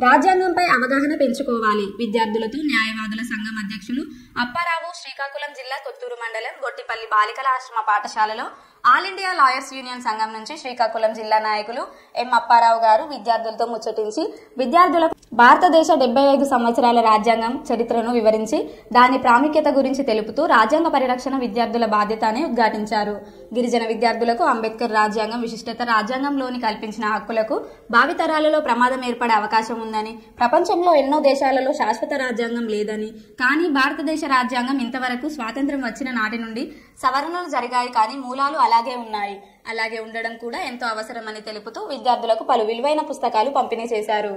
రాజ్యాంగంపై అవగాహన పెంచుకోవాలి. విద్యార్థులతో న్యాయవాదుల సంఘం అధ్యక్షులు అప్పారావు శ్రీకాకుళం జిల్లా కొత్తూరు మండలం గొట్టిపల్లి బాలికల ఆశ్రమ పాఠశాలలో ఆల్ ఇండియా లాయర్స్ యూనియన్ సంఘం నుంచి శ్రీకాకుళం జిల్లా నాయకులు ఎం అప్పారావు గారు విద్యార్థులతో ముచ్చటించి విద్యార్థులకు భారతదేశ 75 సంవత్సరాల రాజ్యాంగం చరిత్రను వివరించి దాని ప్రాముఖ్యత గురించి తెలుపుతూ రాజ్యాంగ పరిరక్షణ విద్యార్థుల బాధ్యత అని ఉద్ఘాటించారు. గిరిజన విద్యార్థులకు అంబేద్కర్ రాజ్యాంగం విశిష్టత, రాజ్యాంగంలోని కల్పించిన హక్కులకు భావితరాలలో ప్రమాదం ఏర్పడే అవకాశం ఉందని, ప్రపంచంలో ఎన్నో దేశాలలో శాశ్వత రాజ్యాంగం లేదని, కానీ భారతదేశ రాజ్యాంగం ఇంతవరకు స్వాతంత్ర్యం వచ్చిన నాటి నుండి సవరణలు జరిగాయి, కానీ మూలాలు అలాగే ఉన్నాయి. అలాగే ఉండడం కూడా ఎంతో అవసరమని తెలుపుతూ విద్యార్థులకు పలు విలువైన పుస్తకాలు పంపిణీ చేశారు.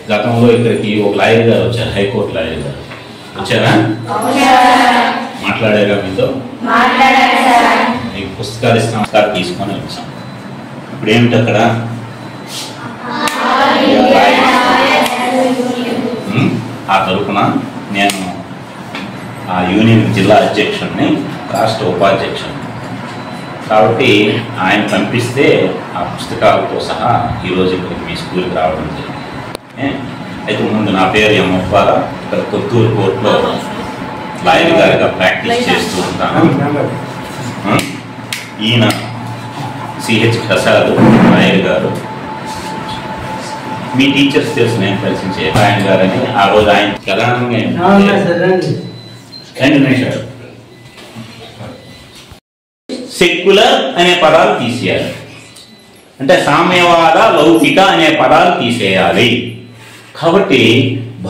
గతంలో ఇక్కడికి ఒక లాయర్ గారు వచ్చారు, హైకోర్టు లాయర్ గారు వచ్చారా? మాట్లాడారా మీతో? మీకు పుస్తకాలు ఇస్తాం, తీసుకొని వచ్చాం. ఇప్పుడు ఏమిటి అక్కడ ఆ తరపున నేను ఆ యూనియన్ జిల్లా అధ్యక్షుడిని, రాష్ట్ర ఉపాధ్యక్షుడిని కాబట్టి ఆయన పంపిస్తే ఆ పుస్తకాలతో సహా ఈరోజు ఇక్కడికి మీ స్కూల్కి రావడం జరిగింది. అయితే ముందు నా పేరు ఎం అప్పారావు, ఇక్కడ కొత్తూరు కోర్టులో లాయర్ గారిగా ప్రాక్టీస్ చేస్తూ ఉంటాను. ఈయన సిహెచ్ ప్రసాద్ లాయర్ గారు. మీ టీచర్స్ తెలుసు, నేను పరిచయం ఆయన గారని. ఆ రోజు ఆయన ప్రధానంగా సెక్యులర్ అనే పదాలు తీసేయాలి, అంటే సామ్యవాద, లౌకిక అనే పదాలు తీసేయాలి. కాబట్టి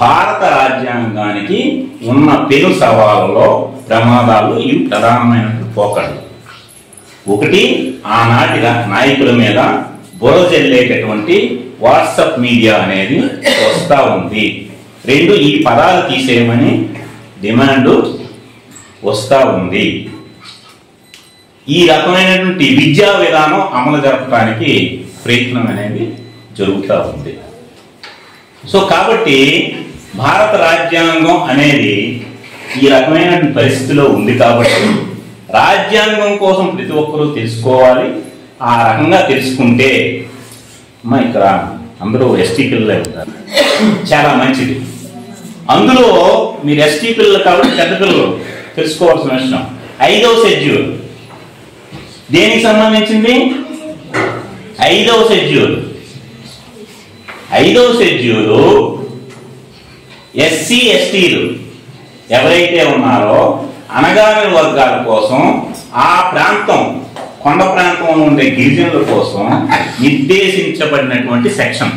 భారత రాజ్యాంగానికి ఉన్న పెను సవాళ్ళలో ప్రమాదాలు ఇవి ప్రధానమైనటువంటి పోకళ్ళు. ఒకటి, ఆనాటి నాయకుల మీద బురద జల్లేటటువంటి వాట్సాప్ మీడియా అనేది వస్తూ ఉంది. రెండు, ఈ పదాలు తీసేయమని డిమాండ్ వస్తూ ఉంది. ఈ రకమైనటువంటి విద్యా విధానం అమలు జరపడానికి ప్రయత్నం అనేది జరుగుతూ ఉంది. సో కాబట్టి భారత రాజ్యాంగం అనేది ఈ రకమైన పరిస్థితిలో ఉంది. కాబట్టి రాజ్యాంగం కోసం ప్రతి ఒక్కరూ తెలుసుకోవాలి. ఆ రకంగా తెలుసుకుంటే ఇక్కడ అందరూ ఎస్టీ పిల్లలే ఉంటారు, చాలా మంచిది. అందులో మీరు ఎస్టీ పిల్లలు కాబట్టి పెద్ద పిల్లలు తెలుసుకోవాల్సిన విషయం 5వ షెడ్యూల్ దేనికి సంబంధించింది? 5వ షెడ్యూలు ఎస్సీ ఎస్టీలు ఎవరైతే ఉన్నారో అణగారిన వర్గాల కోసం, ఆ ప్రాంతం కొండ ప్రాంతంలో ఉండే గిరిజనుల కోసం నిర్దేశించబడినటువంటి సెక్షన్,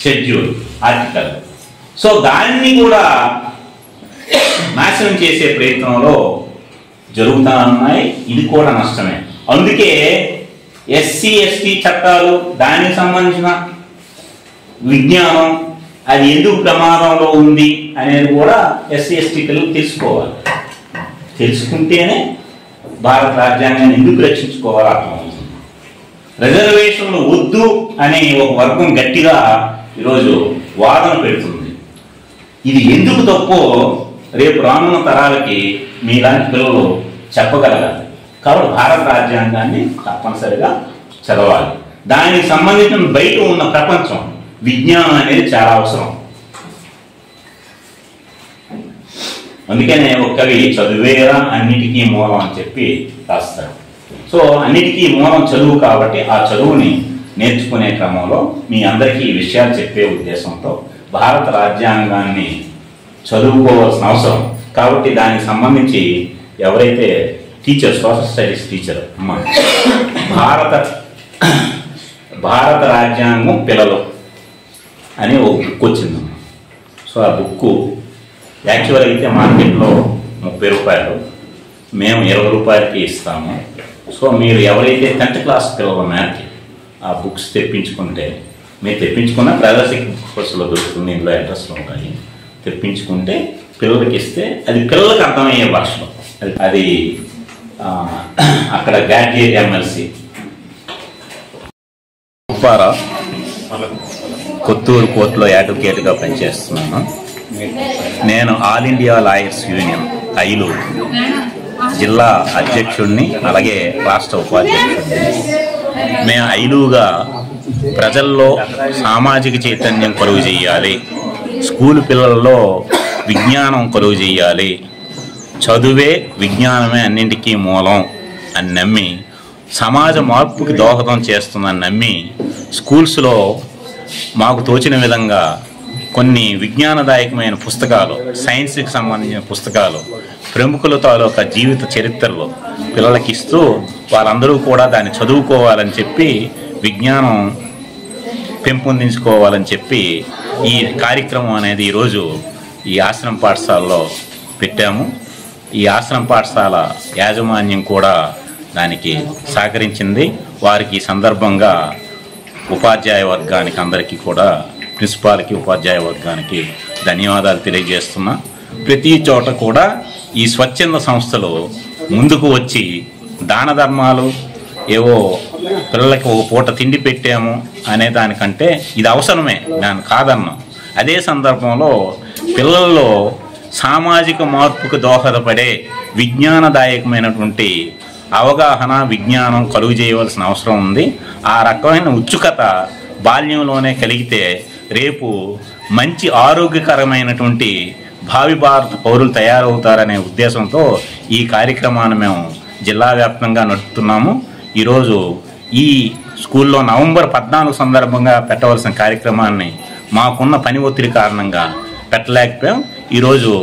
షెడ్యూల్, ఆర్టికల్. సో దాన్ని కూడా నాశనం చేసే ప్రయత్నంలో జరుగుతూ ఉన్నాయి. ఇది కూడా నష్టమే. అందుకే ఎస్సీ ఎస్టీ చట్టాలు, దానికి సంబంధించిన విజ్ఞానం, అది ఎందుకు ప్రమాదంలో ఉంది అనేది కూడా ఎస్సీ ఎస్టీ పిల్లలు తెలుసుకోవాలి. తెలుసుకుంటేనే భారత రాజ్యాంగాన్ని ఎందుకు రక్షించుకోవాలో అర్థమవుతుంది. రిజర్వేషన్లు వద్దు అనే ఒక వర్గం గట్టిగా ఈరోజు వాదన పెడుతుంది. ఇది ఎందుకు తప్పో రేపు రానున్న తరాలకి మీలాంటి పిల్లలు చెప్పగలగాలి. కాబట్టి భారత రాజ్యాంగాన్ని తప్పనిసరిగా చదవాలి. దానికి సంబంధించిన బయట ఉన్న ప్రపంచం విజ్ఞానం అనేది చాలా అవసరం. అందుకనే ఒక కవి చదువేరా అన్నిటికీ మూలం అని చెప్పి రాస్తాడు. సో అన్నిటికీ మూలం చదువు కాబట్టి ఆ చదువుని నేర్చుకునే క్రమంలో మీ అందరికీ ఈ విషయాలు చెప్పే ఉద్దేశంతో భారత రాజ్యాంగాన్ని చదువుకోవాల్సిన అవసరం. కాబట్టి దానికి సంబంధించి ఎవరైతే టీచర్, సోషల్ స్టడీస్ టీచర్ అమ్మ, భారత రాజ్యాంగం పిల్లలు అని ఒక బుక్ వచ్చిందమ్మ. సో ఆ బుక్ యాక్చువల్ అయితే మార్కెట్లో 30 రూపాయలు, మేము 20 రూపాయలకి ఇస్తాము. సో మీరు ఎవరైతే 10th క్లాస్ పిల్లల మేరకి ఆ బుక్స్ తెప్పించుకుంటే, మీరు తెప్పించుకున్న ప్రైవేట్ బుక్స్లో దొరుకుతుంది, ఇందులో అడ్రస్లు ఉంటాయి, తెప్పించుకుంటే పిల్లలకి ఇస్తే అది పిల్లలకు అర్థమయ్యే భాషలో, అది అక్కడ గ్యాడ్జెట్ ఎమ్మెల్సీ అప్పారావు, కొత్తూరు కోర్టులో అడ్వకేట్గా పనిచేస్తున్నాను. నేను all India lawyers union Ailuru జిల్లా అధ్యక్షుడిని, అలాగే రాష్ట్ర ఉపాధ్యక్షుడిని. మేము ఐలూరుగా ప్రజల్లో సామాజిక చైతన్యం కలుగు చేయాలి, స్కూల్ పిల్లల్లో విజ్ఞానం కలుగు చేయాలి, చదువే విజ్ఞానమే అన్నింటికీ మూలం అని నమ్మి సమాజ మార్పుకి దోహదం చేస్తుందని నమ్మి స్కూల్స్లో మాకు తోచిన విధంగా కొన్ని విజ్ఞానదాయకమైన పుస్తకాలు, సైన్స్కి సంబంధించిన పుస్తకాలు, ప్రముఖుల తాలూకా జీవిత చరిత్రలు పిల్లలకి ఇస్తూ వాళ్ళందరూ కూడా దాన్ని చదువుకోవాలని చెప్పి విజ్ఞానం పెంపొందించుకోవాలని చెప్పి ఈ కార్యక్రమం అనేది ఈరోజు ఈ ఆశ్రమ పాఠశాలలో పెట్టాము. ఈ ఆశ్రమ పాఠశాల యాజమాన్యం కూడా దానికి సహకరించింది. వారికి ఈ సందర్భంగా ఉపాధ్యాయ వర్గానికి అందరికీ కూడా, ప్రిన్సిపాల్కి, ఉపాధ్యాయ వర్గానికి ధన్యవాదాలు తెలియజేస్తున్నా. ప్రతి చోట కూడా ఈ స్వచ్ఛంద సంస్థలు ముందుకు వచ్చి దాన ధర్మాలు, ఏవో పిల్లలకి ఒక పూట తిండి పెట్టాము అనే దానికంటే ఇది అవసరమే, దాన్ని కాదన్నాం. అదే సందర్భంలో పిల్లల్లో సామాజిక మార్పుకు దోహదపడే విజ్ఞానదాయకమైనటువంటి అవగాహన, విజ్ఞానం కలుగు చేయవలసిన అవసరం ఉంది. ఆ రకమైన ఉత్సుకత బాల్యంలోనే కలిగితే రేపు మంచి ఆరోగ్యకరమైనటువంటి భావి భారత పౌరులు తయారవుతారనే ఉద్దేశంతో ఈ కార్యక్రమాన్ని మేము జిల్లా వ్యాప్తంగా నడుపుతున్నాము. ఈరోజు ఈ స్కూల్లో నవంబర్ 14 సందర్భంగా పెట్టవలసిన కార్యక్రమాన్ని మాకున్న పని ఒత్తిడి కారణంగా పెట్టలేకపోయాం. ఈరోజు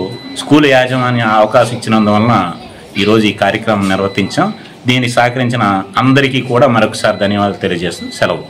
స్కూల్ యాజమాన్యం అవకాశం ఇచ్చినందువలన ఈరోజు ఈ కార్యక్రమం నిర్వర్తించాం. దీనికి సహకరించిన అందరికీ కూడా మరొకసారి ధన్యవాదాలు తెలియజేస్తూ సెలవు.